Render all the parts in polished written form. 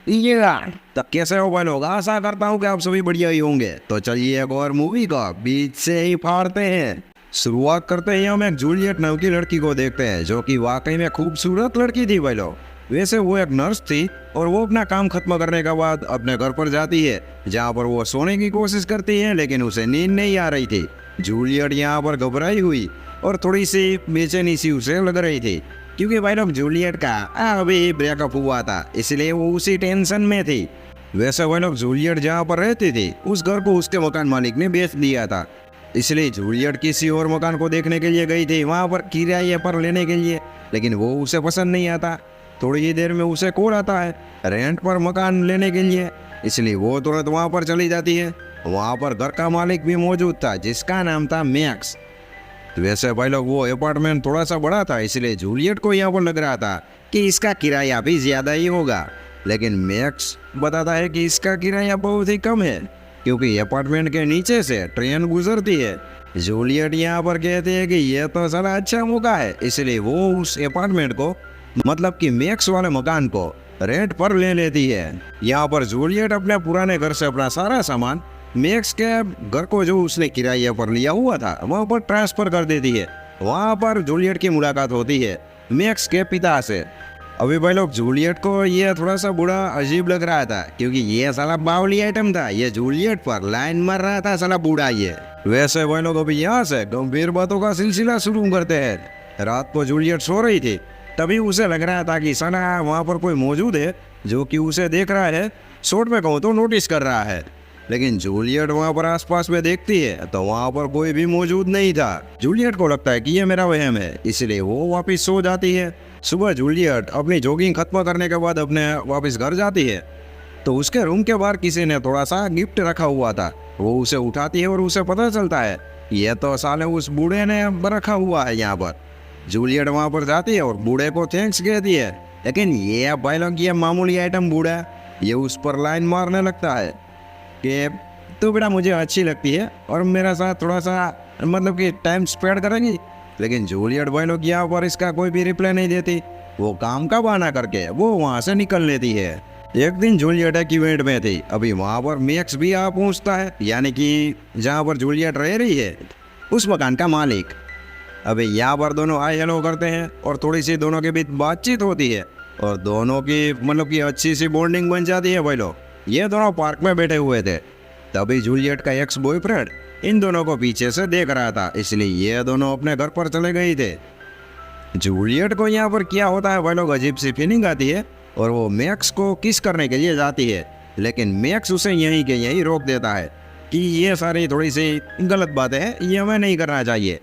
ये तब कैसे हो भाई लोग, आशा करता हूँ कि आप सभी बढ़िया ही होंगे। तो चलिए एक और मूवी का बीच से ही फाड़ते हैं। शुरुआत करते ही हम एक जूलियट नाम की लड़की को देखते हैं, जो कि वाकई में खूबसूरत लड़की थी भाई लोग। वैसे वो एक नर्स थी और वो अपना काम खत्म करने के बाद अपने घर पर जाती है, जहाँ पर वो सोने की कोशिश करती है, लेकिन उसे नींद नहीं आ रही थी। जूलियट यहाँ पर घबराई हुई और थोड़ी सी बेचैनी सी उसे लग रही थी, क्योंकि भाई लोग जूलियट का अभी ब्रेकअप हुआ था, इसलिए वो उसी टेंशन में थी। वैसे भाई लोग जूलियट जहाँ पर रहती थी उस घर को उसके मकान मालिक ने बेच दिया था, इसलिए जूलियट किसी और मकान को देखने के लिए गई थी वहाँ पर किराए पर लेने के लिए, लेकिन वो उसे पसंद नहीं आता। थोड़ी ही देर में उसे कॉल आता है रेंट पर मकान लेने के लिए, इसलिए वो तुरंत वहाँ पर चली जाती है। वहाँ पर घर का मालिक भी मौजूद था, जिसका नाम था मैक्स। वैसे भाई लोग वो अपार्टमेंट थोड़ा सा बड़ा था, इसलिए जूलियट को यहाँ पर लग रहा था कि इसका किराया भी ज्यादा ही होगा, लेकिन मैक्स बताता है कि इसका किराया बहुत ही कम है, क्योंकि अपार्टमेंट के नीचे से ट्रेन गुजरती है। जूलियट यहाँ पर कहती है कि यह तो सारा अच्छा मौका है, इसलिए वो उस अपार्टमेंट को, मतलब कि मैक्स वाले मकान को रेंट पर ले लेती है। यहाँ पर जूलियट अपने पुराने घर से अपना सारा सामान मैक्स के घर को, जो उसने किराए पर लिया हुआ था, वहाँ पर ट्रांसफर कर देती है। वहाँ पर जूलियट की मुलाकात होती है मैक्स के पिता से। अभी भाई लोग जूलियट को ये थोड़ा सा बुरा अजीब लग रहा था, क्योंकि ये साला बावली आइटम था, ये जूलियट पर लाइन मार रहा था साला बूढ़ा ये। वैसे भाई लोग अभी यहाँ से गंभीर बातों का सिलसिला शुरू करते हैं। रात को जूलियट सो रही थी, तभी उसे लग रहा था कि साला वहाँ पर कोई मौजूद है जो कि उसे देख रहा है, शॉर्ट में कहूँ तो नोटिस कर रहा है। लेकिन जूलियट वहाँ पर आसपास में देखती है तो वहाँ पर कोई भी मौजूद नहीं था। जूलियट को लगता है कि ये मेरा वहम है, इसलिए वो वापस सो जाती है। सुबह जूलियट अपनी जॉगिंग खत्म करने के बाद अपने वापस घर जाती है, तो उसके रूम के बाहर किसी ने थोड़ा सा गिफ्ट रखा हुआ था। वो उसे उठाती है और उसे पता चलता है ये तो साले उस बूढ़े ने रखा हुआ है यहाँ पर। जूलियट वहाँ पर जाती है और बूढ़े को थैंक्स कहती है, लेकिन ये भाई लोग ये मामूली आइटम बूढ़ा ये उस पर लाइन मारने लगता है कि तो बेटा मुझे अच्छी लगती है और मेरा साथ थोड़ा सा मतलब कि टाइम स्पेंड करेंगी। लेकिन जूलियट भाई लोग यहाँ पर इसका कोई भी रिप्लाई नहीं देती। वो काम का बहाना करके वो वहाँ से निकल लेती है। एक दिन जूलियट एक इवेंट में थी, अभी वहाँ पर मैक्स भी आ पहुँचता है, यानी कि जहाँ पर जूलियट रह रही है उस मकान का मालिक। अभी यहाँ पर दोनों हाय हेलो करते हैं और थोड़ी सी दोनों के बीच बातचीत होती है और दोनों की मतलब कि अच्छी सी बॉन्डिंग बन जाती है। भाई लोग ये दोनों पार्क में बैठे हुए थे, तभी जूलियट का एक्स बॉयफ्रेंड इन दोनों को पीछे से देख रहा था, इसलिए ये दोनों अपने घर पर चले गए थे। जूलियट को यहाँ पर क्या होता है भाई लोग, अजीब सी फीलिंग आती है और वो मैक्स को किस करने के लिए जाती है, लेकिन मैक्स उसे यहीं के यहीं रोक देता है कि ये सारी थोड़ी सी गलत बातें हैं, ये हमें नहीं करना चाहिए।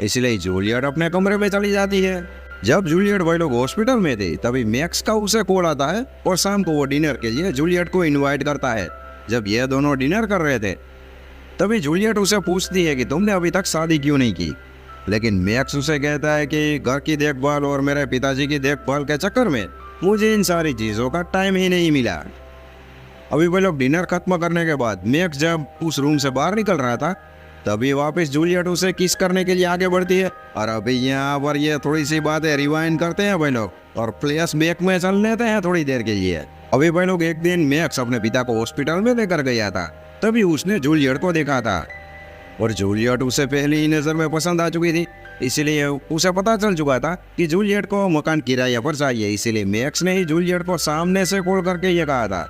इसलिए जूलियट अपने कमरे में चली जाती है। जब जूलियट भाई लोग हॉस्पिटल में थे, तभी मैक्स का उसे कॉल आता है और शाम को वो डिनर के लिए जूलियट को इनवाइट करता है। जब ये दोनों डिनर कर रहे थे, तभी जूलियट उसे पूछती है कि तुमने अभी तक शादी क्यों नहीं की, लेकिन मैक्स उसे कहता है कि घर की देखभाल और मेरे पिताजी की देखभाल के चक्कर में मुझे इन सारी चीज़ों का टाइम ही नहीं मिला। अभी वो लोग डिनर खत्म करने के बाद मैक्स जब उस रूम से बाहर निकल रहा था, तभी वापस जूलियट उसे किस करने के लिए आगे बढ़ती है। और अभी यहाँ पर ये थोड़ी सी बातें रिवाइंड करते हैं भाई लोग और फ्लैश बैक में चल लेते हैं थोड़ी देर के लिए। अभी भाई लोग एक दिन मैक्स अपने पिता को हॉस्पिटल में लेकर गया था, तभी उसने जूलियट को देखा था और जूलियट उसे पहली ही नज़र में पसंद आ चुकी थी, इसलिए उसे पता चल चुका था कि जूलियट को मकान किराए पर चाहिए। इसीलिए मैक्स ने ही जूलियट को सामने से कॉल करके ये कहा था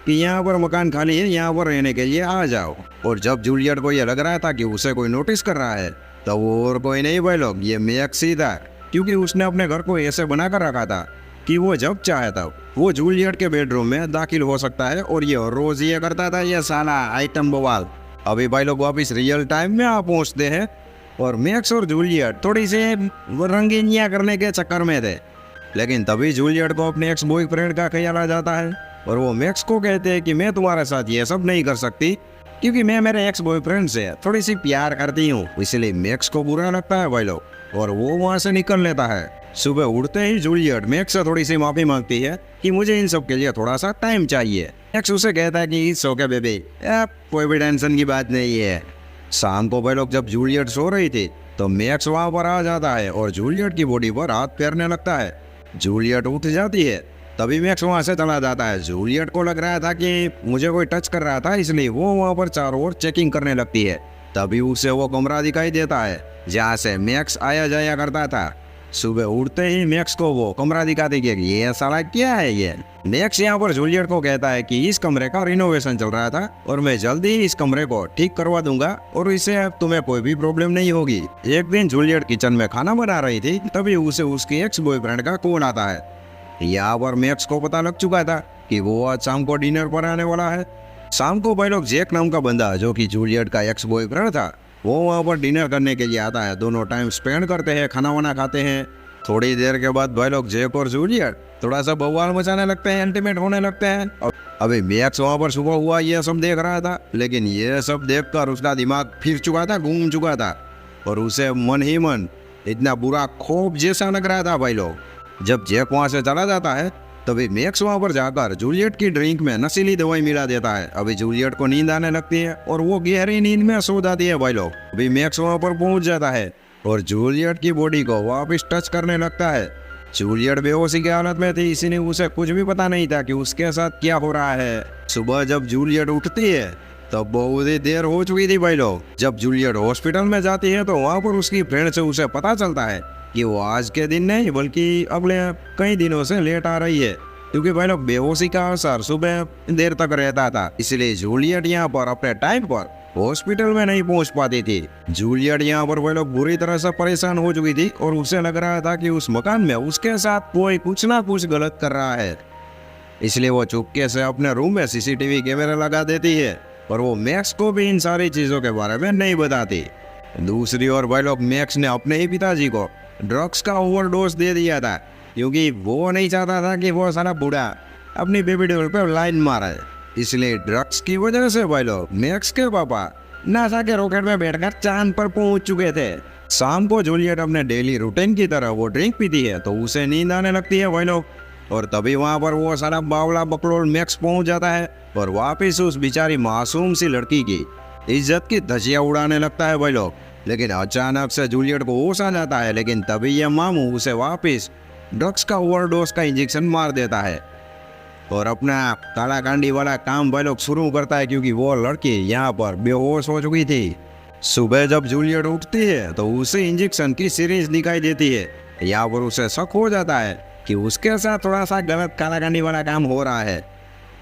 कि यहाँ पर मकान खाली है, यहाँ पर रहने के लिए आ जाओ। और जब जूलियट को यह लग रहा था कि उसे कोई नोटिस कर रहा है, तो वो और कोई नहीं भाई लोग, ये मैक्स ही था, क्योंकि उसने अपने घर को ऐसे बना कर रखा था कि वो जब चाहे तब वो जूलियट के बेडरूम में दाखिल हो सकता है, और ये रोज ये करता था ये साला आइटम बवाल। अभी भाई लोग वापिस रियल टाइम में आ पहुँचते हैं और मैक्स और जूलियट थोड़ी सी रंगीनियाँ करने के चक्कर में थे, लेकिन तभी जूलियट को अपने एक्स बॉयफ्रेंड का ख्याल आ जाता है और वो मैक्स को कहते हैं कि मैं तुम्हारे साथ ये सब नहीं कर सकती, क्योंकि मैं मेरे एक्स बॉयफ्रेंड से थोड़ी सी प्यार करती हूँ। इसलिए मैक्स को बुरा लगता है भाई लोग और वो वहाँ से निकल लेता है। सुबह उठते ही जूलियट मैक्स से थोड़ी सी माफी मांगती है कि मुझे इन सब के लिए थोड़ा सा टाइम चाहिए। मैक्स उसे कहता है कि इट्स ओके बेबी, कोई भी टेंशन की बात नहीं है। शाम को भाई लोग जब जूलियट सो रही थी, तो मैक्स वहाँ पर आ जाता है और जूलियट की बॉडी पर हाथ फेरने लगता है। जूलियट उठ जाती है तभी मैक्स वहां से चला जाता है। जूलियट को लग रहा था कि मुझे कोई टच कर रहा था, इसलिए वो वहां पर चारों ओर चेकिंग करने लगती है। तभी उसे वो कमरा दिखाई देता है जहाँ से मैक्स आया जाया करता था। सुबह उठते ही मैक्स को वो कमरा दिखाती है कि ये साला क्या है ये। मैक्स यहाँ पर जूलियट को कहता है कि इस कमरे का रिनोवेशन चल रहा था और मैं जल्दी ही इस कमरे को ठीक करवा दूंगा और इससे अब तुम्हें कोई भी प्रॉब्लम नहीं होगी। एक दिन जूलियट किचन में खाना बना रही थी, तभी उसे उसके एक्स बॉयफ्रेंड का कॉल आता है। यहाँ पर मैक्स को पता लग चुका था कि वो आज शाम को डिनर पर आने वाला है। शाम को भाई लोग जैक नाम का बंदा जो कि जूलियट का एक्स बॉयफ्रेंड था, वो वहाँ पर डिनर करने के लिए आता है। दोनों टाइम स्पेंड करते हैं, खाना वाना खाते हैं। थोड़ी देर के बाद भाई लोग जैक और जूलियट थोड़ा सा बवाल मचाने लगते हैं, इंटीमेट होने लगते हैं। अभी मैक्स वहाँ पर सुबह हुआ ये सब देख रहा था, लेकिन ये सब देखकर उसका दिमाग फिर चुका था, घूम चुका था और उसे मन ही मन इतना बुरा खौफ जैसा लग रहा था। भाई लोग जब जैक वहाँ से चला जाता है तभी मैक्स वहाँ पर जाकर जूलियट की ड्रिंक में नशीली दवाई मिला देता है। अभी जूलियट को नींद आने लगती है और वो गहरी नींद में सो जाती है। भाई लोग अभी मैक्स वहाँ पर पहुँच जाता है और जूलियट की बॉडी को वापस टच करने लगता है। जूलियट बेहोशी की हालत में थी, इसीलिए उसे कुछ भी पता नहीं था कि उसके साथ क्या हो रहा है। सुबह जब जूलियट उठती है तब बहुत ही देर हो चुकी थी। भाई लोग जब जूलियट हॉस्पिटल में जाती है तो वहाँ पर उसकी फ्रेंड से उसे पता चलता है कि वो आज के दिन नहीं बल्कि अगले कई दिनों से लेट आ रही है, क्योंकि भाई लोग बेहोशी का असर सुबह देर तक रहता था। इसलिए जूलियट यहाँ पर अपने टाइम पर हॉस्पिटल में नहीं पहुंच पाती थी। जूलियट यहाँ पर भाई लोग बुरी तरह से परेशान हो चुकी थी और उसे लग रहा था कि उस मकान में उसके साथ कोई कुछ ना कुछ गलत कर रहा है। इसलिए वो चुपके से अपने रूम में सीसीटीवी कैमरा लगा देती है और वो मैक्स को भी इन सारी चीजों के बारे में नहीं बताती। दूसरी ओर भाई लोग मैक्स ने अपने ही पिताजी को ड्रग्स का ओवरडोज दे दिया था, क्योंकि वो नहीं चाहता था कि वो सारा बूढ़ा अपनी बेबी डॉल पे लाइन मारे। इसलिए ड्रग्स की वजह से भाई लोग मैक्स के पापा नासा के रॉकेट में बैठकर चांद पर पहुंच चुके थे। शाम को जूलियट अपने डेली रूटीन की तरह वो ड्रिंक पीती है तो उसे नींद आने लगती है भाई लोग, और तभी वहां पर वो सारा बावला बकलोल मैक्स पहुंच जाता है और वापिस उस बेचारी मासूम सी लड़की की इज्जत की धज्जियां उड़ाने लगता है भाई लोग। लेकिन अचानक से जूलियट को होश आ जाता है, लेकिन तभी ये मामू उसे वापिस ड्रग्स का ओवरडोज का इंजेक्शन मार देता है और अपना कालाकांडी वाला काम भाई लोग शुरू करता है, क्योंकि वो लड़की यहाँ पर बेहोश हो चुकी थी। सुबह जब जूलियट उठती है तो उसे इंजेक्शन की सीरीज दिखाई देती है। यहाँ पर उसे शक हो जाता है कि उसके साथ थोड़ा सा गलत कालाकांडी वाला काम हो रहा है।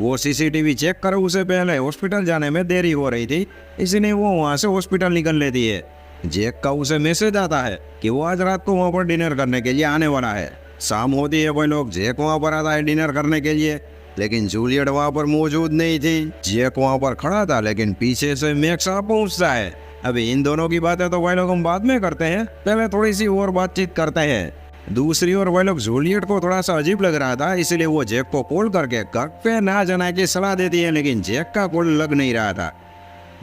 वो सीसीटीवी चेक कर उसे पहले हॉस्पिटल जाने में देरी हो रही थी, इसलिए वो वहाँ से हॉस्पिटल निकल लेती है। जैक का उसे मैसेज आता है कि वो आज रात को वहाँ पर डिनर करने के लिए आने वाला है। शाम होती है भाई लोग, जैक वहाँ पर आता है डिनर करने के लिए, लेकिन जूलियट वहाँ पर मौजूद नहीं थी। जैक वहाँ पर खड़ा था, लेकिन पीछे से मैक्स आ पहुँचता है। अभी इन दोनों की बातें तो भाई लोग हम बाद में करते हैं, पहले थोड़ी सी और बातचीत करते हैं। दूसरी ओर भाई लोग जूलियट को थोड़ा सा अजीब लग रहा था, इसलिए वो जैक को कॉल करके घर पे ना जाने की सलाह देती है, लेकिन जैक का कॉल लग नहीं रहा था।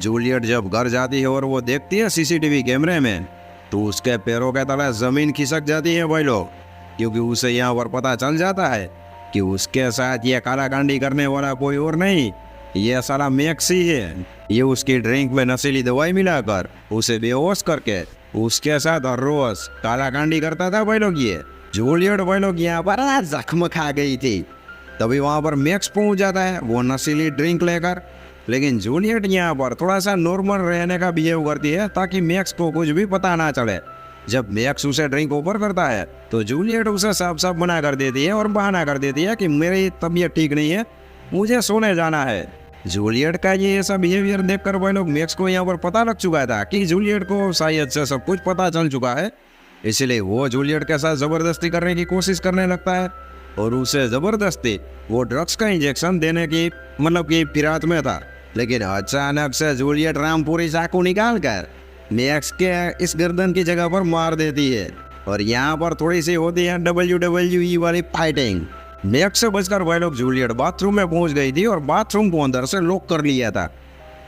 जूलियट जब घर जाती है और वो देखती है सीसीटीवी कैमरे में, तो उसके पैरों के तले जमीन खिसक जाती है भाई लोग, क्योंकि उसे यहाँ पर पता चल जाता है कि उसके साथ ये कालाकांडी करने वाला कोई और नहीं, ये साला मैक्स ही है। ये उसकी ड्रिंक में नशीली दवाई मिलाकर उसे बेहोश करके उसके साथ हर रोज कालाकांडी करता था भाई लोग। ये जूलियट भाई लोग यहाँ पर जख्म खा गई थी। तभी वहाँ पर मैक्स पहुँच जाता है वो नशीली ड्रिंक लेकर, लेकिन जूलियट यहाँ पर थोड़ा सा नॉर्मल रहने का बिहेव करती है ताकि मैक्स को कुछ भी पता ना चले। जब मैक्स उसे ड्रिंक ऑफर करता है तो जूलियट उसे साफ साफ मना कर देती है और बहाना कर देती है कि मेरी तबीयत ठीक नहीं है, मुझे सोने जाना है। जूलियट का ये ऐसा बिहेवियर देखकर भाई लोग मैक्स को यहाँ पर पता लग चुका था कि जूलियट को शायद से सब कुछ पता चल चुका है, इसलिए वो जूलियट के साथ जबरदस्ती करने की कोशिश करने लगता है और उसे जबरदस्ती वो ड्रग्स का इंजेक्शन देने की मतलब कि फिराक में था। लेकिन अचानक से जूलियट रामपुरी चाकू निकाल कर मैक्स के इस गर्दन की जगह पर मार देती है और यहाँ पर थोड़ी सी होती है WWE वाली फाइटिंग। मैक्स से बचकर भाई लोग जूलियट बाथरूम में पहुंच गई थी और बाथरूम को अंदर से लॉक कर लिया था।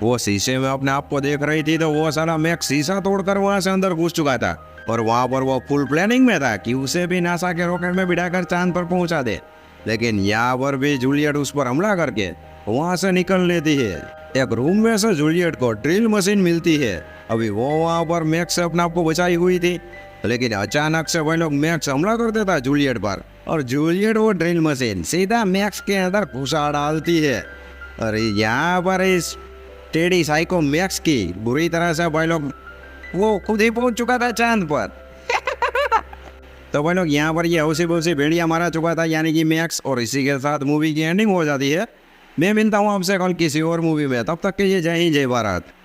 वो शीशे में अपने आप को देख रही थी तो वो साला मैक्स शीशा तोड़कर वहां से अंदर घुस चुका था और वहां पर वो फुल प्लानिंग में था कि उसे भी नासा के रॉकेट में बिठाकर चांद पर पहुंचा दे। लेकिन यहाँ पर भी जूलियट उस पर हमला करके वहां से निकल लेती है। एक रूम में से जूलियट को ड्रिल मशीन मिलती है। अभी वो वहां पर मैक्स से अपने आप को बचाई हुई थी, लेकिन अचानक से वह लोग मैक्स हमला कर देता है जूलियट पर, और जूलियट वो ड्रिल मशीन सीधा मैक्स के अंदर घुसा डालती है। और यहाँ पर इस टेढ़ी साइको मैक्स की बुरी तरह से वह लोग, वो खुद ही पहुंच चुका था चांद पर। तो वह लोग यहाँ पर ये हौसी बौसी भेड़िया मारा चुका था, यानी कि मैक्स, और इसी के साथ मूवी की एंडिंग हो जाती है। मैं मिलता हूँ आपसे कल किसी और मूवी में, तब तक के लिए जय हिंद जय भारत।